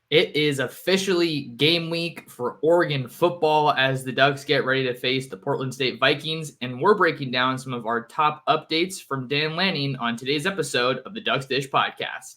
It is officially game week for Oregon football as the Ducks get ready to face the Portland State Vikings, and we're breaking down some of our top updates from Dan Lanning on today's episode of the Ducks Dish podcast.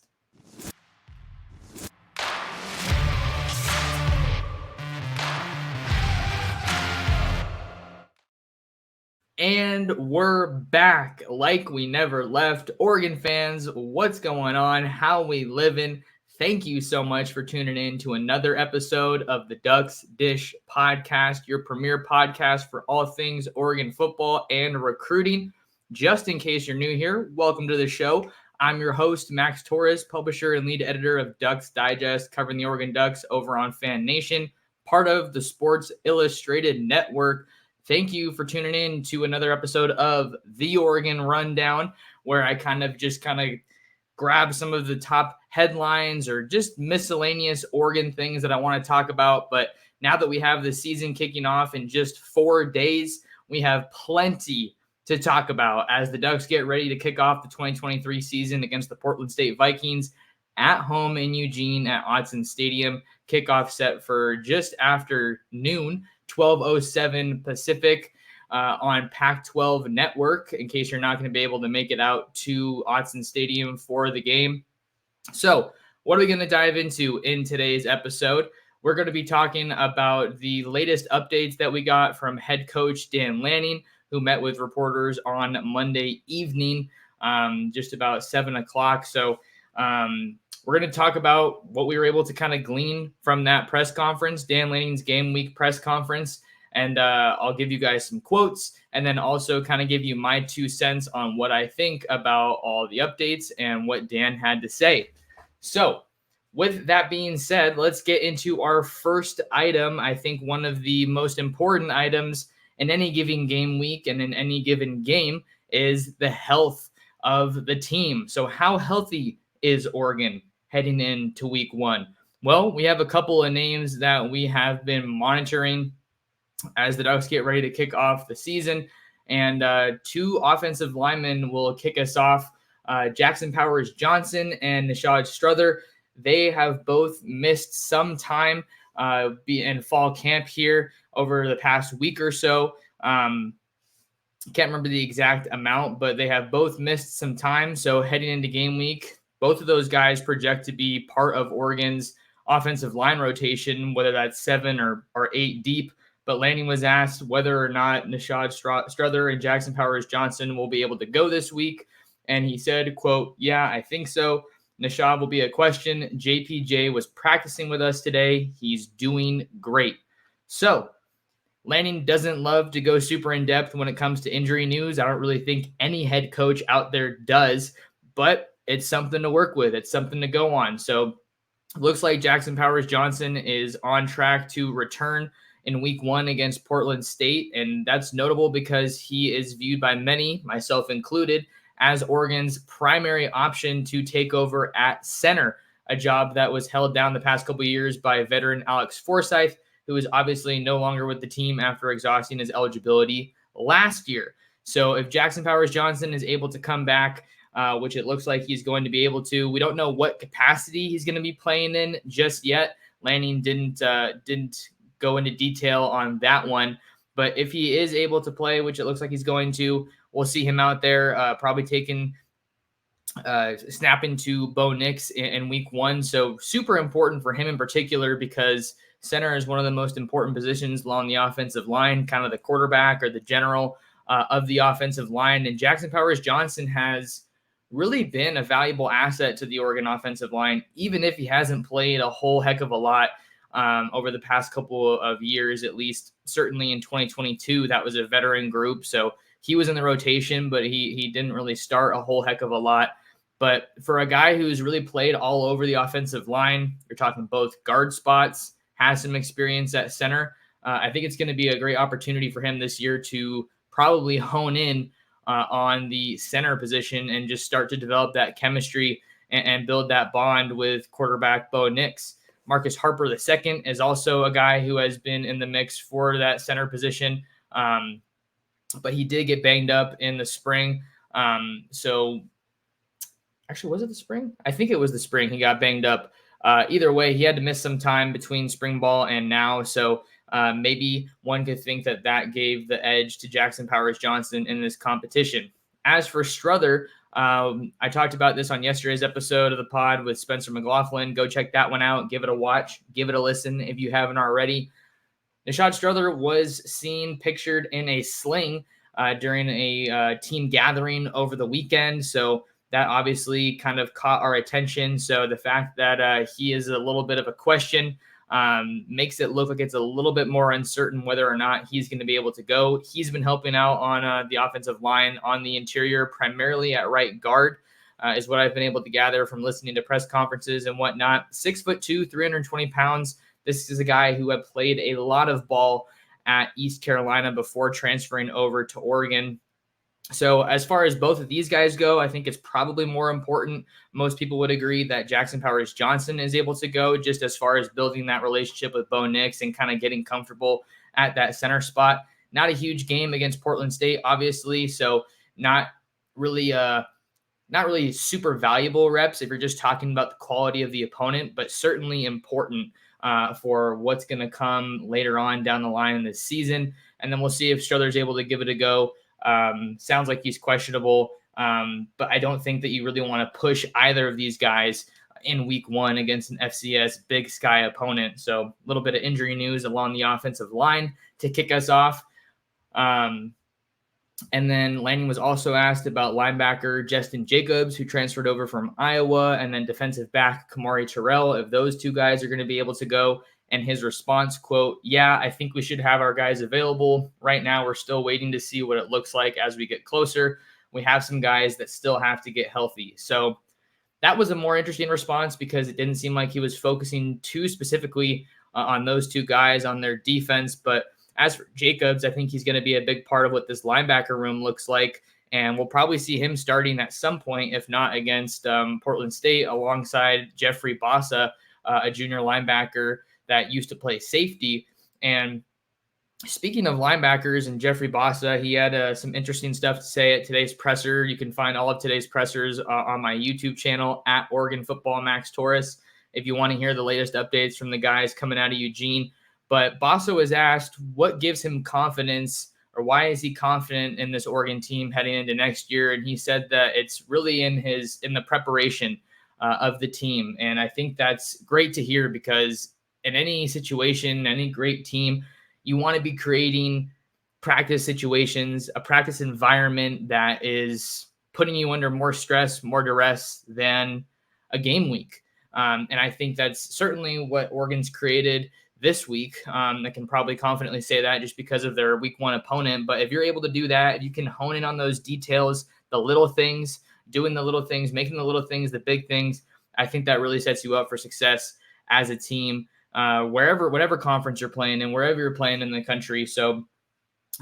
And we're back like we never left. Oregon fans, what's going on? How we living? Thank you so much for tuning in to another episode of the Ducks Dish podcast, your premier podcast for all things Oregon football and recruiting. Just in case you're new here, welcome to the show. I'm your host, Max Torres, publisher and lead editor of Ducks Digest, covering the Oregon Ducks over on Fan Nation, part of the Sports Illustrated Network. Thank you for tuning in to another episode of the Oregon Rundown, where I kind of grab some of the top headlines or just miscellaneous Oregon things that I want to talk about. But now that we have the season kicking off in just 4 days, we have plenty to talk about as the Ducks get ready to kick off the 2023 season against the Portland State Vikings at home in Eugene at Autzen Stadium. Kickoff set for just after noon. 12:07 Pacific on Pac-12 Network, in case you're not going to be able to make it out to Autzen Stadium for the game. So what are we going to dive into in today's episode? We're going to be talking about the latest updates that we got from head coach Dan Lanning, who met with reporters on Monday evening, just about 7 o'clock. So we're going to talk about what we were able to kind of glean from that press conference, Dan Lanning's Game Week press conference. And I'll give you guys some quotes and then also kind of give you my 2 cents on what I think about all the updates and what Dan had to say. So with that being said, let's get into our first item. I think one of the most important items in any given game week and in any given game is the health of the team. So how healthy is Oregon heading into week 1? Well, we have a couple of names that we have been monitoring as the Ducks get ready to kick off the season. And 2 offensive linemen will kick us off. Jackson Powers Johnson and Nishad Strother. They have both missed some time in fall camp here over the past week or so. Can't remember the exact amount, but they have both missed some time. So heading into game week, both of those guys project to be part of Oregon's offensive line rotation, whether that's 7 or 8 deep. But Lanning was asked whether or not Nishad Strother and Jackson Powers Johnson will be able to go this week. And he said, quote, "Yeah, I think so. Nishad will be a question. JPJ was practicing with us today. He's doing great." So Lanning doesn't love to go super in depth when it comes to injury news. I don't really think any head coach out there does, but it's something to work with. It's something to go on. So it looks like Jackson Powers Johnson is on track to return in week 1 against Portland State. And that's notable because he is viewed by many, myself included, as Oregon's primary option to take over at center, a job that was held down the past couple of years by veteran Alex Forsyth, who is obviously no longer with the team after exhausting his eligibility last year. So if Jackson Powers Johnson is able to come back, which it looks like he's going to be able to, we don't know what capacity he's going to be playing in just yet. Lanning didn't go into detail on that one. But if he is able to play, which it looks like he's going to, we'll see him out there probably snapping to Bo Nix in week 1. So super important for him in particular because center is one of the most important positions along the offensive line, kind of the quarterback or the general of the offensive line. And Jackson Powers Johnson has really been a valuable asset to the Oregon offensive line, even if he hasn't played a whole heck of a lot over the past couple of years, at least certainly in 2022, that was a veteran group. So he was in the rotation, but he didn't really start a whole heck of a lot. But for a guy who's really played all over the offensive line, you're talking both guard spots, has some experience at center. I think it's going to be a great opportunity for him this year to probably hone in on the center position and just start to develop that chemistry and build that bond with quarterback Bo Nix. Marcus Harper II is also a guy who has been in the mix for that center position, but he did get banged up in the spring. So actually, was it the spring? I think it was the spring he got banged up. Either way, he had to miss some time between spring ball and now. So maybe one could think that that gave the edge to Jackson Powers Johnson in this competition. As for Strother, I talked about this on yesterday's episode of the pod with Spencer McLaughlin. Go check that one out. Give it a watch. Give it a listen if you haven't already. Nishad Strother was seen pictured in a sling during a team gathering over the weekend. So that obviously kind of caught our attention. So the fact that he is a little bit of a question makes it look like it's a little bit more uncertain whether or not he's going to be able to go. He's been helping out on the offensive line on the interior, primarily at right guard, is what I've been able to gather from listening to press conferences and whatnot. 6'2", 320 pounds. This is a guy who had played a lot of ball at East Carolina before transferring over to Oregon. So as far as both of these guys go, I think it's probably more important. Most people would agree that Jackson Powers Johnson is able to go, just as far as building that relationship with Bo Nix and kind of getting comfortable at that center spot. Not a huge game against Portland State, obviously, so not really super valuable reps if you're just talking about the quality of the opponent, but certainly important for what's going to come later on down the line in this season. And then we'll see if Strother's able to give it a go. Sounds like he's questionable, but I don't think that you really want to push either of these guys in week one against an FCS Big Sky opponent. So a little bit of injury news along the offensive line to kick us off. And then Lanning was also asked about linebacker Justin Jacobs, who transferred over from Iowa, and then defensive back Kamari Terrell, if those two guys are going to be able to go. And his response, quote, "Yeah, I think we should have our guys available. Right now, we're still waiting to see what it looks like as we get closer. We have some guys that still have to get healthy." So that was a more interesting response because it didn't seem like he was focusing too specifically on those two guys on their defense. But as for Jacobs, I think he's going to be a big part of what this linebacker room looks like. And we'll probably see him starting at some point, if not against Portland State, alongside Jeffrey Bossa, a junior linebacker that used to play safety. And speaking of linebackers and Jeffrey Bossa, he had some interesting stuff to say at today's presser. You can find all of today's pressers on my YouTube channel at Oregon Football Max Torres if you want to hear the latest updates from the guys coming out of Eugene. But Bossa was asked what gives him confidence, or why is he confident in this Oregon team heading into next year? And he said that it's really in the preparation of the team. And I think that's great to hear, because in any situation, any great team, you want to be creating practice situations, a practice environment that is putting you under more stress, more duress than a game week. And I think that's certainly what Oregon's created this week. I can probably confidently say that just because of their week one opponent. But if you're able to do that, if you can hone in on those details, the little things, doing the little things, making the little things the big things, I think that really sets you up for success as a team, whatever conference you're playing in, wherever you're playing in the country. So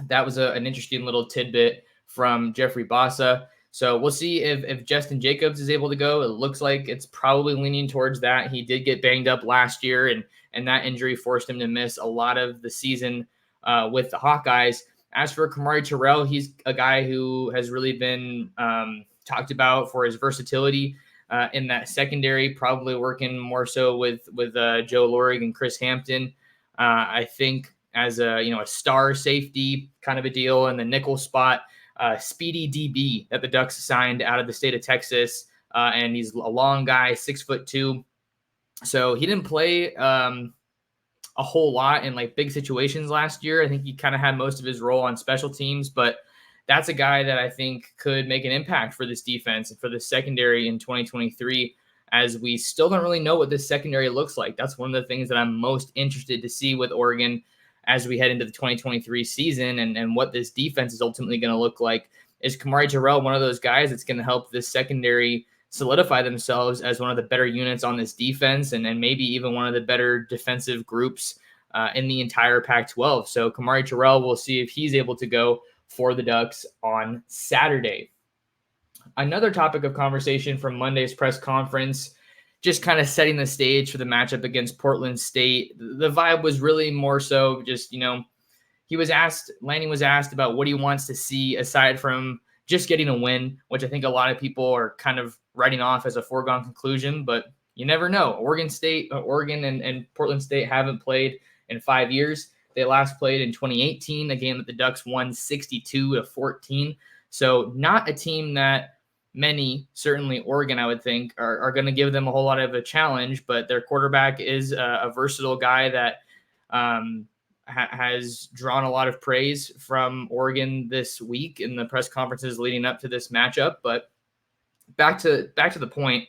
that was an interesting little tidbit from Jeffrey Bossa. So we'll see if Justin Jacobs is able to go. It looks like it's probably leaning towards that. He did get banged up last year, and that injury forced him to miss a lot of the season with the Hawkeyes. As for Kamari Terrell, he's a guy who has really been talked about for his versatility in that secondary, probably working more so with Joe Lorig and Chris Hampton. I think as a star safety kind of a deal in the nickel spot. Speedy DB that the Ducks signed out of the state of Texas. And he's a long guy, 6'2". So he didn't play a whole lot in like big situations last year. I think he kind of had most of his role on special teams, but that's a guy that I think could make an impact for this defense and for the secondary in 2023, as we still don't really know what this secondary looks like. That's one of the things that I'm most interested to see with Oregon as we head into the 2023 season, and what this defense is ultimately going to look like. Is Kamari Terrell one of those guys that's going to help this secondary solidify themselves as one of the better units on this defense, and maybe even one of the better defensive groups in the entire Pac-12? So Kamari Terrell, we'll see if he's able to go for the Ducks on Saturday. Another topic of conversation from Monday's press conference, just kind of setting the stage for the matchup against Portland State. The vibe was really more so just, Lanning was asked about what he wants to see aside from just getting a win, which I think a lot of people are kind of writing off as a foregone conclusion. But you never know. Oregon and Portland State haven't played in 5 years. They last played in 2018, a game that the Ducks won 62-14. So not a team that many, certainly Oregon, I would think, are going to give them a whole lot of a challenge. But their quarterback is a versatile guy that has drawn a lot of praise from Oregon this week in the press conferences leading up to this matchup. But back to the point,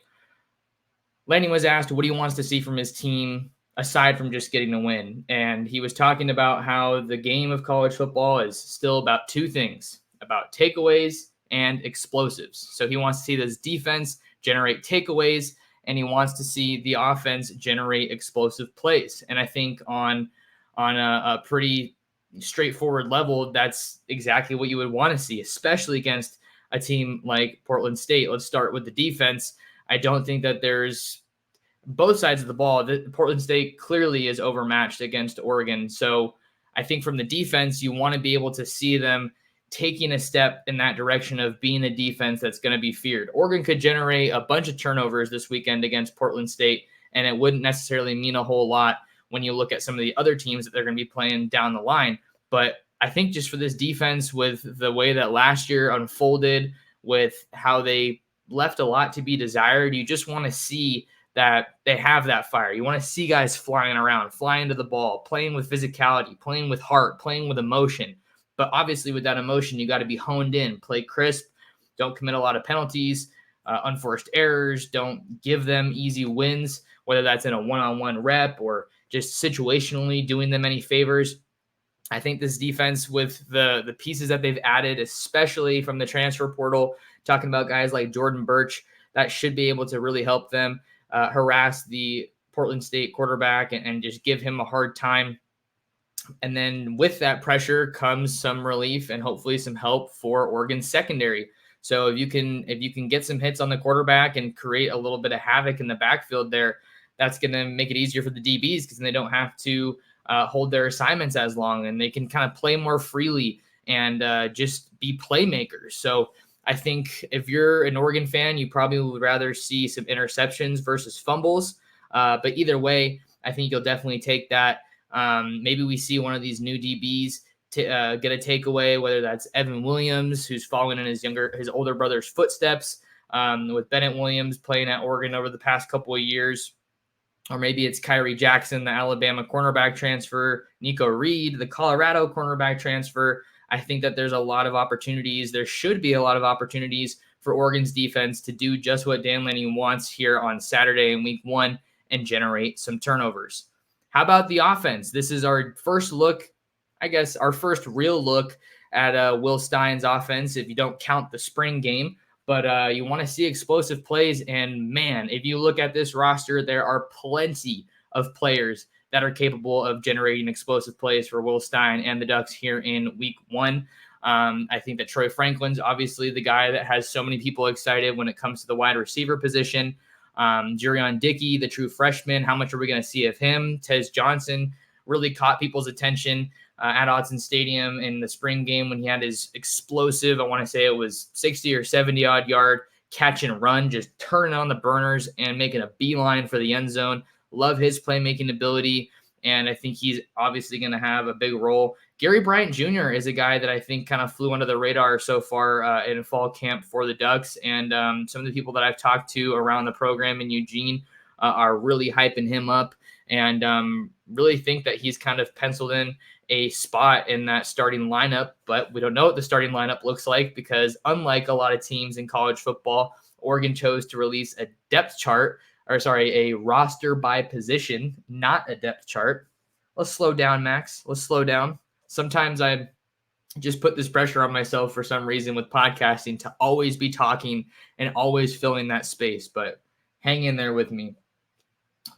Lanning was asked what he wants to see from his team aside from just getting a win. And he was talking about how the game of college football is still about two things, about takeaways and explosives. So he wants to see this defense generate takeaways, and he wants to see the offense generate explosive plays. And I think on a pretty straightforward level, that's exactly what you would want to see, especially against a team like Portland State. Let's start with the defense. I don't think that there's both sides of the ball. Portland State clearly is overmatched against Oregon. So I think from the defense, you want to be able to see them taking a step in that direction of being a defense that's going to be feared. Oregon could generate a bunch of turnovers this weekend against Portland State, and it wouldn't necessarily mean a whole lot when you look at some of the other teams that they're going to be playing down the line. But I think just for this defense, with the way that last year unfolded, with how they left a lot to be desired, you just want to see that they have that fire. You want to see guys flying around, flying to the ball, playing with physicality, playing with heart, playing with emotion. But obviously with that emotion, you got to be honed in, play crisp, don't commit a lot of penalties, unforced errors, don't give them easy wins, whether that's in a one-on-one rep or just situationally doing them any favors. I think this defense, with the pieces that they've added, especially from the transfer portal, talking about guys like Jordan Birch, that should be able to really help them harass the Portland State quarterback and just give him a hard time. And then with that pressure comes some relief and hopefully some help for Oregon's secondary. So if you can get some hits on the quarterback and create a little bit of havoc in the backfield there, that's going to make it easier for the DBs because they don't have to hold their assignments as long, and they can kind of play more freely and just be playmakers. So I think if you're an Oregon fan, you probably would rather see some interceptions versus fumbles. But either way, I think you'll definitely take that. Maybe we see one of these new DBs get a takeaway, whether that's Evan Williams, who's following in his older brother's footsteps, with Bennett Williams playing at Oregon over the past couple of years. Or maybe it's Kyrie Jackson, the Alabama cornerback transfer, Nico Reed, the Colorado cornerback transfer. I think that there's a lot of opportunities. There should be a lot of opportunities for Oregon's defense to do just what Dan Lanning wants here on Saturday in week 1 and generate some turnovers. How about the offense? This is our first look, I guess, our first real look at Will Stein's offense, if you don't count the spring game. But you want to see explosive plays. And, man, if you look at this roster, there are plenty of players that are capable of generating explosive plays for Will Stein and the Ducks here in week 1. I think that Troy Franklin's obviously the guy that has so many people excited when it comes to the wide receiver position. Jurion Dickey, the true freshman, how much are we going to see of him? Tez Johnson really caught people's attention at Autzen Stadium in the spring game when he had his explosive, I want to say it was 60 or 70-odd yard catch and run, just turning on the burners and making a beeline for the end zone. Love his playmaking ability, and I think he's obviously going to have a big role. Gary Bryant Jr. is a guy that I think kind of flew under the radar so far in fall camp for the Ducks, and some of the people that I've talked to around the program in Eugene are really hyping him up and really think that he's kind of penciled in a spot in that starting lineup, but we don't know what the starting lineup looks like because unlike a lot of teams in college football, Oregon chose to release a roster by position, not a depth chart. Let's slow down, Max. Let's slow down. Sometimes I just put this pressure on myself for some reason with podcasting to always be talking and always filling that space, but hang in there with me.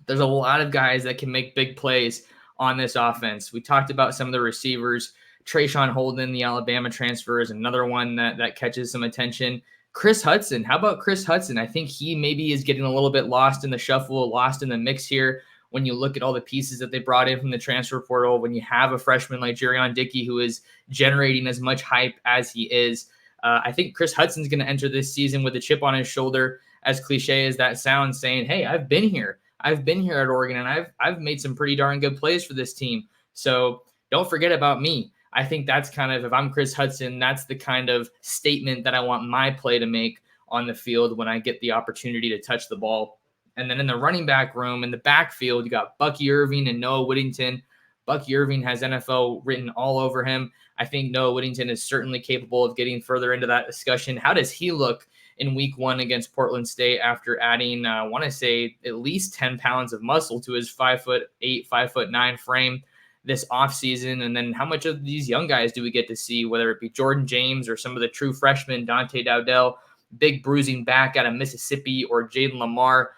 There's a lot of guys that can make big plays on this offense. We talked about some of the receivers. Trayshawn Holden, the Alabama transfer, is another one that catches some attention. Chris Hudson. How about Chris Hudson? I think he maybe is getting a little bit lost in the shuffle, lost in the mix here when you look at all the pieces that they brought in from the transfer portal, when you have a freshman like Jurion Dickey who is generating as much hype as he is. I think Chris Hudson's going to enter this season with a chip on his shoulder as cliche as that sounds, saying, "Hey, I've been here. I've been here at Oregon, and I've made some pretty darn good plays for this team. So don't forget about me." I think that's kind of, if I'm Chris Hudson, that's the kind of statement that I want my play to make on the field when I get the opportunity to touch the ball. And then in the running back room, in the backfield, you got Bucky Irving and Noah Whittington. Bucky Irving has NFL written all over him. I think Noah Whittington is certainly capable of getting further into that discussion. How does he look in week 1 against Portland State after adding, I want to say, at least 10 pounds of muscle to his 5'8", 5'9" frame this offseason? And then how much of these young guys do we get to see, whether it be Jordan James or some of the true freshmen, Dante Dowdell, big bruising back out of Mississippi, or Jaden Lamar,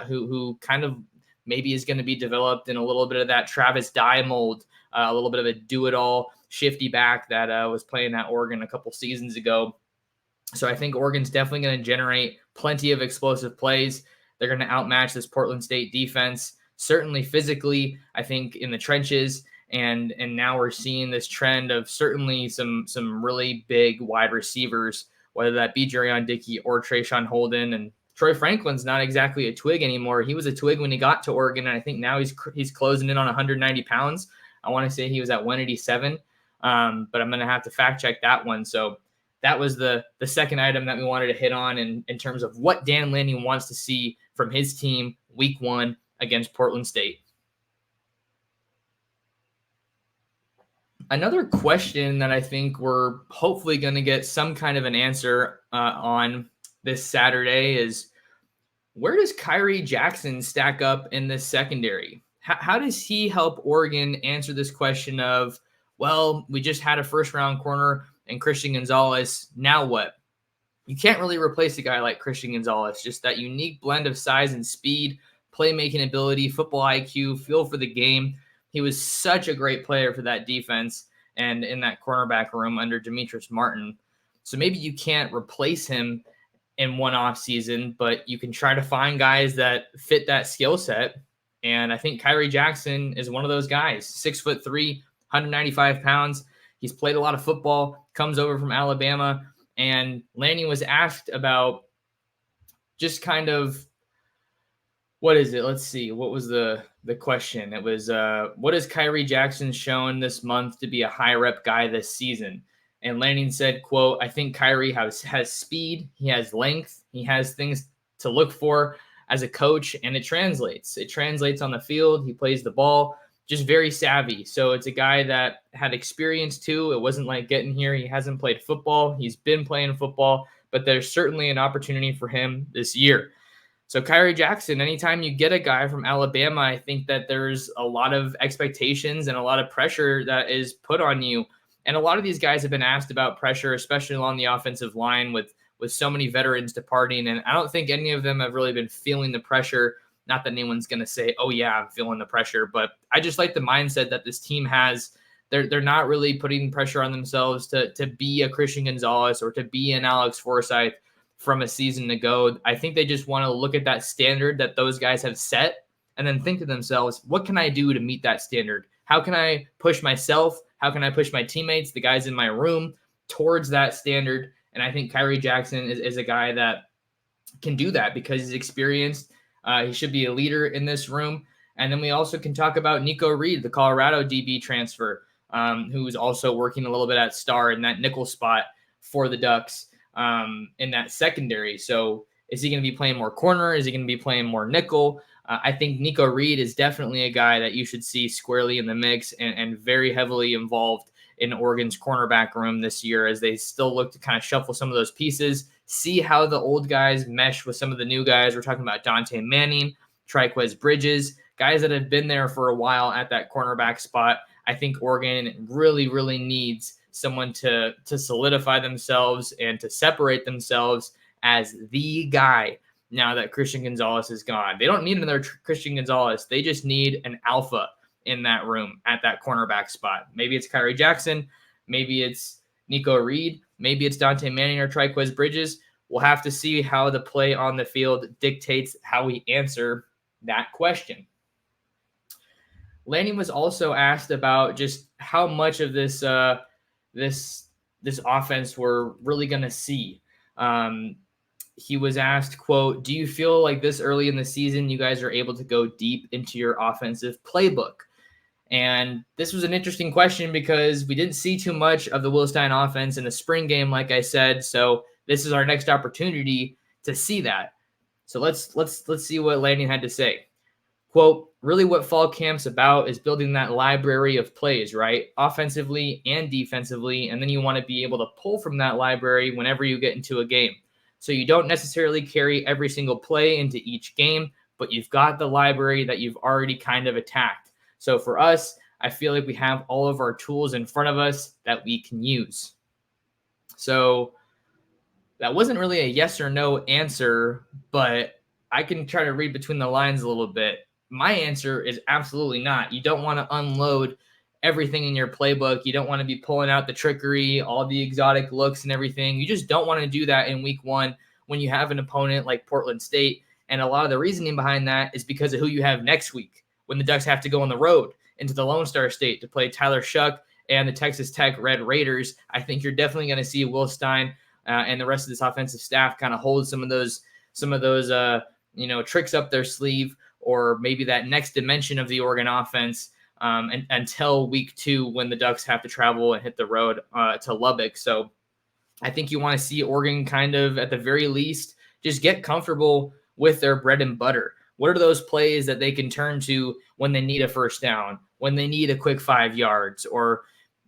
who kind of maybe is going to be developed in a little bit of that Travis Dye mold, a little bit of a do-it-all shifty back that was playing at Oregon a couple seasons ago. So I think Oregon's definitely going to generate plenty of explosive plays. They're going to outmatch this Portland State defense, certainly physically, I think, in the trenches. And now we're seeing this trend of certainly some really big wide receivers, whether that be Jerion Dickey or Trayshawn Holden. And Troy Franklin's not exactly a twig anymore. He was a twig when he got to Oregon, and I think now he's closing in on 190 pounds. I want to say he was at 187, but I'm going to have to fact check that one. So that was the second item that we wanted to hit on in terms of what Dan Lanning wants to see from his team week 1 against Portland State. Another question that I think we're hopefully going to get some kind of an answer on this Saturday is, where does Kyrie Jackson stack up in this secondary? How does he help Oregon answer this question of, well, we just had a first-round corner and Christian Gonzalez, now what? You can't really replace a guy like Christian Gonzalez, just that unique blend of size and speed, playmaking ability, football IQ, feel for the game. He was such a great player for that defense and in that cornerback room under Demetrius Martin. So maybe you can't replace him in one off season, but you can try to find guys that fit that skill set. And I think Kyrie Jackson is one of those guys. 6'3", 195 pounds. He's played a lot of football, comes over from Alabama, and Lanning was asked about just kind of, what is it? Let's see. What was the question? It was, what has Kyrie Jackson shown this month to be a high rep guy this season? And Lanning said, quote, I think Kyrie has speed. He has length. He has things to look for as a coach, and it translates. It translates on the field. He plays the ball, just very savvy. So it's a guy that had experience too. It wasn't like getting here. He hasn't played football. He's been playing football, but there's certainly an opportunity for him this year. So Kyrie Jackson, anytime you get a guy from Alabama, I think that there's a lot of expectations and a lot of pressure that is put on you. And a lot of these guys have been asked about pressure, especially along the offensive line with so many veterans departing. And I don't think any of them have really been feeling the pressure. Not that anyone's going to say, oh, yeah, I'm feeling the pressure. But I just like the mindset that this team has. They're not really putting pressure on themselves to be a Christian Gonzalez or to be an Alex Forsyth from a season ago. I think they just want to look at that standard that those guys have set and then think to themselves, what can I do to meet that standard? How can I push myself? How can I push my teammates, the guys in my room, towards that standard? And I think Kyrie Jackson is a guy that can do that because he's experienced. He should be a leader in this room. And then we also can talk about Nico Reed, the Colorado DB transfer, who's also working a little bit at star in that nickel spot for the Ducks in that secondary. So is he going to be playing more corner? Is he going to be playing more nickel? I think Nico Reed is definitely a guy that you should see squarely in the mix and very heavily involved in Oregon's cornerback room this year as they still look to kind of shuffle some of those pieces, see how the old guys mesh with some of the new guys. We're talking about Dante Manning, Triquez Bridges, guys that have been there for a while at that cornerback spot. I think Oregon really, really needs someone to solidify themselves and to separate themselves as the guy now that Christian Gonzalez is gone. They don't need another Christian Gonzalez. They just need an alpha in that room at that cornerback spot. Maybe it's Kyrie Jackson. Maybe it's Nico Reed. Maybe it's Dante Manning or Triquez Bridges. We'll have to see how the play on the field dictates how we answer that question. Lanning was also asked about just how much of this this offense we're really going to see. he was asked, quote, "Do you feel like this early in the season you guys are able to go deep into your offensive playbook?" And this was an interesting question because we didn't see too much of the Will Stein offense in the spring game, like I said. So this is our next opportunity to see that. So let's see what Lanning had to say. Quote, "Really what fall camp's about is building that library of plays, right? Offensively and defensively. And then you want to be able to pull from that library whenever you get into a game. So you don't necessarily carry every single play into each game, but you've got the library that you've already kind of attacked. So for us, I feel like we have all of our tools in front of us that we can use." So that wasn't really a yes or no answer, but I can try to read between the lines a little bit. My answer is absolutely not. You don't want to unload everything in your playbook. You don't want to be pulling out the trickery, all the exotic looks and everything. You just don't want to do that in week one when you have an opponent like Portland State. And a lot of the reasoning behind that is because of who you have next week when the Ducks have to go on the road into the Lone Star State to play Tyler Shuck and the Texas Tech Red Raiders. I think you're definitely going to see Will Stein and the rest of this offensive staff kind of hold some of those tricks up their sleeve, or maybe that next dimension of the Oregon offense until week 2 when the Ducks have to travel and hit the road to Lubbock. So I think you want to see Oregon kind of, at the very least, just get comfortable with their bread and butter. What are those plays that they can turn to when they need a first down, when they need a quick 5 yards, or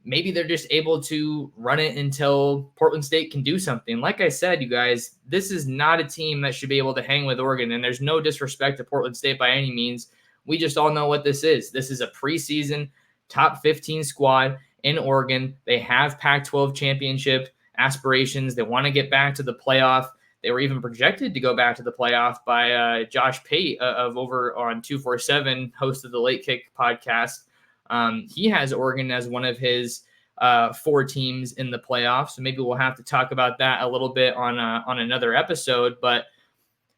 maybe they're just able to run it until Portland State can do something. Like I said, you guys, this is not a team that should be able to hang with Oregon, and there's no disrespect to Portland State by any means. We just all know what this is. This is a preseason top 15 squad in Oregon. They have Pac-12 championship aspirations. They want to get back to the playoff. They were even projected to go back to the playoff by Josh Pate of over on 247, host of the Late Kick podcast. He has Oregon as one of his 4 teams in the playoffs. So maybe we'll have to talk about that a little bit on another episode. But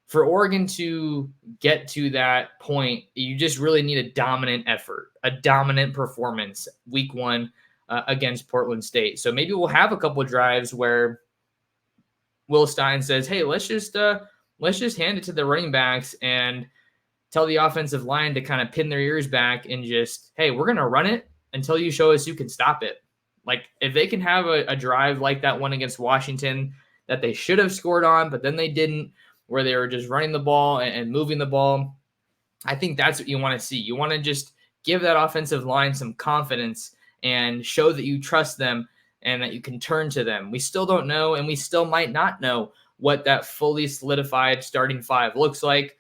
for Oregon to get to that point, you just really need a dominant effort, a dominant performance week 1 against Portland State. So maybe we'll have a couple of drives where Will Stein says, "Hey, let's just hand it to the running backs and tell the offensive line to kind of pin their ears back and just, hey, we're going to run it until you show us you can stop it." Like, if they can have a drive like that one against Washington that they should have scored on, but then they didn't, where they were just running the ball and moving the ball, I think that's what you want to see. You want to just give that offensive line some confidence and show that you trust them and that you can turn to them. We still don't know, and we still might not know what that fully solidified starting 5 looks like.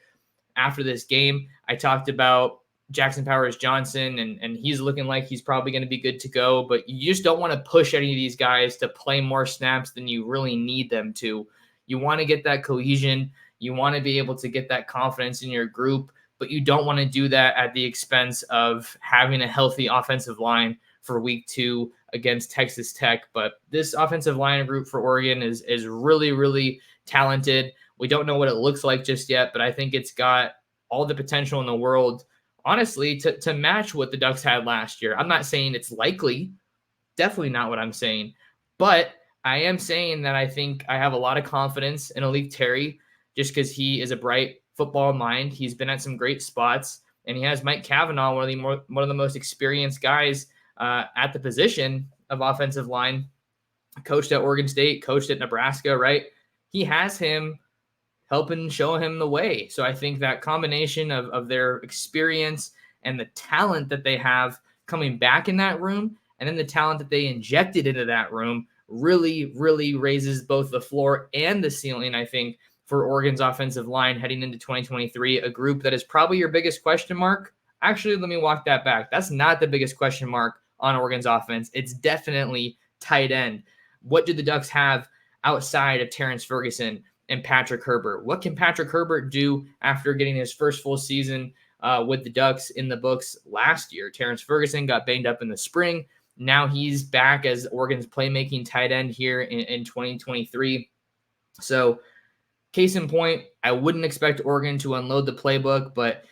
After this game, I talked about Jackson Powers Johnson, and he's looking like he's probably going to be good to go, but you just don't want to push any of these guys to play more snaps than you really need them to. You want to get that cohesion. You want to be able to get that confidence in your group, but you don't want to do that at the expense of having a healthy offensive line for week 2 against Texas Tech. But this offensive line group for Oregon is really, really talented. We don't know what it looks like just yet, but I think it's got all the potential in the world, honestly, to match what the Ducks had last year. I'm not saying it's likely. Definitely not what I'm saying. But I am saying that I think I have a lot of confidence in Alik Terry just because he is a bright football mind. He's been at some great spots, and he has Mike Cavanaugh, one of the most experienced guys at the position of offensive line, coached at Oregon State, coached at Nebraska, right? He has him helping show him the way. So I think that combination of their experience and the talent that they have coming back in that room, and then the talent that they injected into that room, really, really raises both the floor and the ceiling, I think, for Oregon's offensive line heading into 2023, a group that is probably your biggest question mark. Actually, let me walk that back. That's not the biggest question mark on Oregon's offense. It's definitely tight end. What do the Ducks have outside of Terrence Ferguson and Patrick Herbert? What can Patrick Herbert do after getting his first full season with the Ducks in the books last year? Terrence Ferguson got banged up in the spring. Now he's back as Oregon's playmaking tight end here in 2023. So case in point, I wouldn't expect Oregon to unload the playbook, but,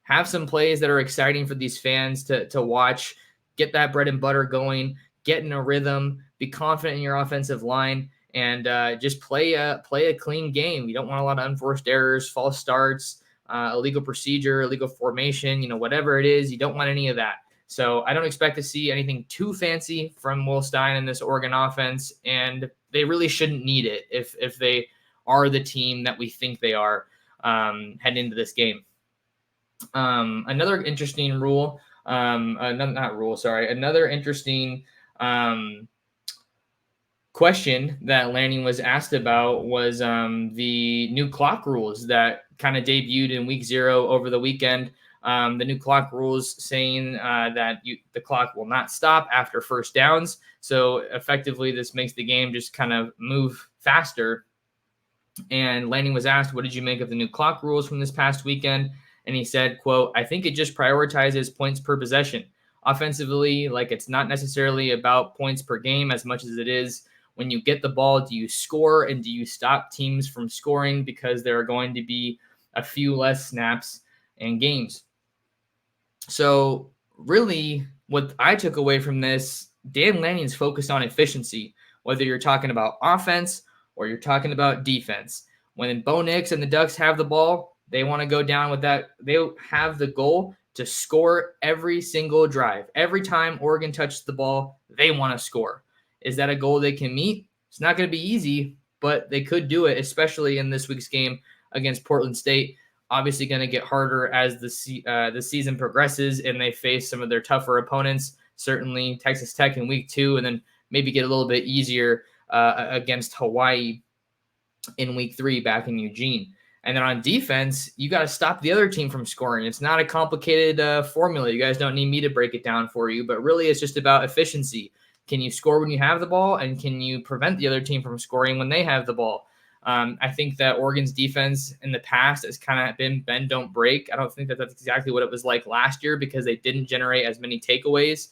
have some plays that are exciting for these fans to watch, get that bread and butter going, get in a rhythm, be confident in your offensive line, and just play a clean game. You don't want a lot of unforced errors, false starts, illegal procedure, illegal formation, whatever it is. You don't want any of that. So I don't expect to see anything too fancy from Will Stein in this Oregon offense, and they really shouldn't need it if they are the team that we think they are heading into this game. Another interesting rule, another interesting question that Lanning was asked about was the new clock rules that kind of debuted in week 0 over the weekend. The new clock rules saying that the clock will not stop after first downs. So effectively, this makes the game just kind of move faster. And Lanning was asked, what did you make of the new clock rules from this past weekend? And he said, quote, I think it just prioritizes points per possession. Offensively, like it's not necessarily about points per game as much as it is when you get the ball, do you score and do you stop teams from scoring because there are going to be a few less snaps and games. So really what I took away from this, Dan Lanning's focused on efficiency, whether you're talking about offense or you're talking about defense. When Bo Nix and the Ducks have the ball, they want to go down with that. They have the goal to score every single drive. Every time Oregon touches the ball, they want to score. Is that a goal they can meet? It's not going to be easy, but they could do it, especially in this week's game against Portland State. Obviously going to get harder as the season progresses and they face some of their tougher opponents, certainly Texas Tech in week 2, and then maybe get a little bit easier against Hawaii in week 3 back in Eugene. And then on defense, you got to stop the other team from scoring. It's not a complicated formula. You guys don't need me to break it down for you, but really it's just about efficiency. Can you score when you have the ball, and can you prevent the other team from scoring when they have the ball? I think that Oregon's defense in the past has kind of been bend, don't break. I don't think that that's exactly what it was like last year because they didn't generate as many takeaways.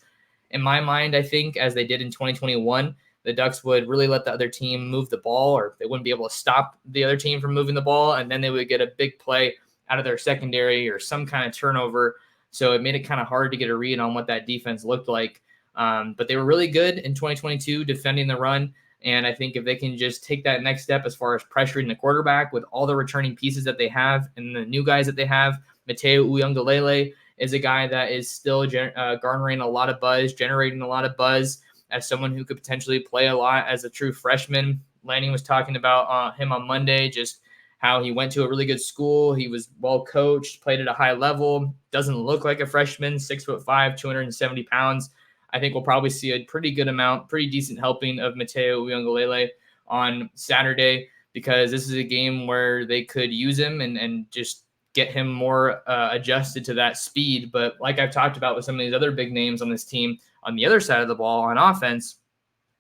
In my mind, I think, as they did in 2021, the Ducks would really let the other team move the ball, or they wouldn't be able to stop the other team from moving the ball, and then they would get a big play out of their secondary or some kind of turnover. So it made it kind of hard to get a read on what that defense looked like. But they were really good in 2022 defending the run. And I think if they can just take that next step as far as pressuring the quarterback with all the returning pieces that they have and the new guys that they have, Mateo Uyunglele is a guy that is still garnering a lot of buzz, generating a lot of buzz as someone who could potentially play a lot as a true freshman. Lanning was talking about him on Monday, just how he went to a really good school. He was well coached, played at a high level, doesn't look like a freshman, 6'5", 270 pounds. I think we'll probably see a pretty good amount, pretty decent helping of Mateo Uyunglele on Saturday because this is a game where they could use him and just get him more adjusted to that speed. But like I've talked about with some of these other big names on this team, on the other side of the ball on offense,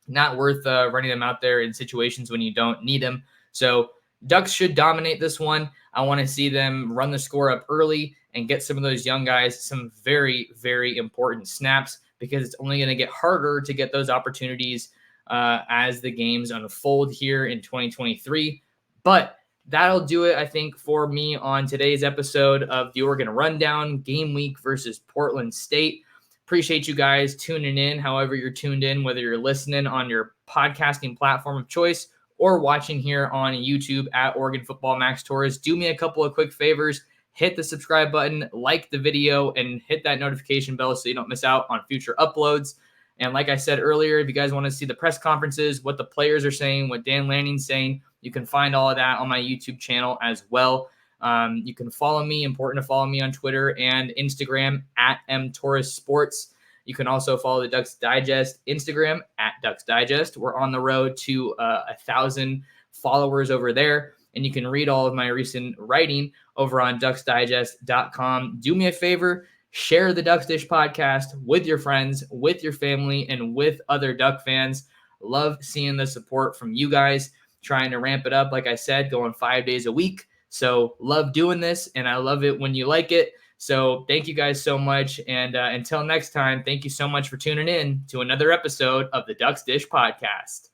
not worth running them out there in situations when you don't need them. So Ducks should dominate this one. I want to see them run the score up early and get some of those young guys some very, very important snaps, because it's only going to get harder to get those opportunities as the games unfold here in 2023. But that'll do it, I think, for me on today's episode of the Oregon Rundown, Game Week versus Portland State. Appreciate you guys tuning in, however you're tuned in, whether you're listening on your podcasting platform of choice or watching here on YouTube at Oregon Football Max Torres. Do me a couple of quick favors. Hit the subscribe button, like the video, and hit that notification bell so you don't miss out on future uploads. And like I said earlier, if you guys want to see the press conferences, what the players are saying, what Dan Lanning's saying, you can find all of that on my YouTube channel as well. You can follow me, important to follow me on Twitter and Instagram at mtorresports. You can also follow the Ducks Digest Instagram at Ducks Digest. We're on the road to 1,000 followers over there. And you can read all of my recent writing over on ducksdigest.com. Do me a favor, share the Ducks Dish podcast with your friends, with your family, and with other Duck fans. Love seeing the support from you guys, trying to ramp it up, like I said, going 5 days a week. So love doing this, and I love it when you like it. So thank you guys so much. And until next time, thank you so much for tuning in to another episode of the Ducks Dish podcast.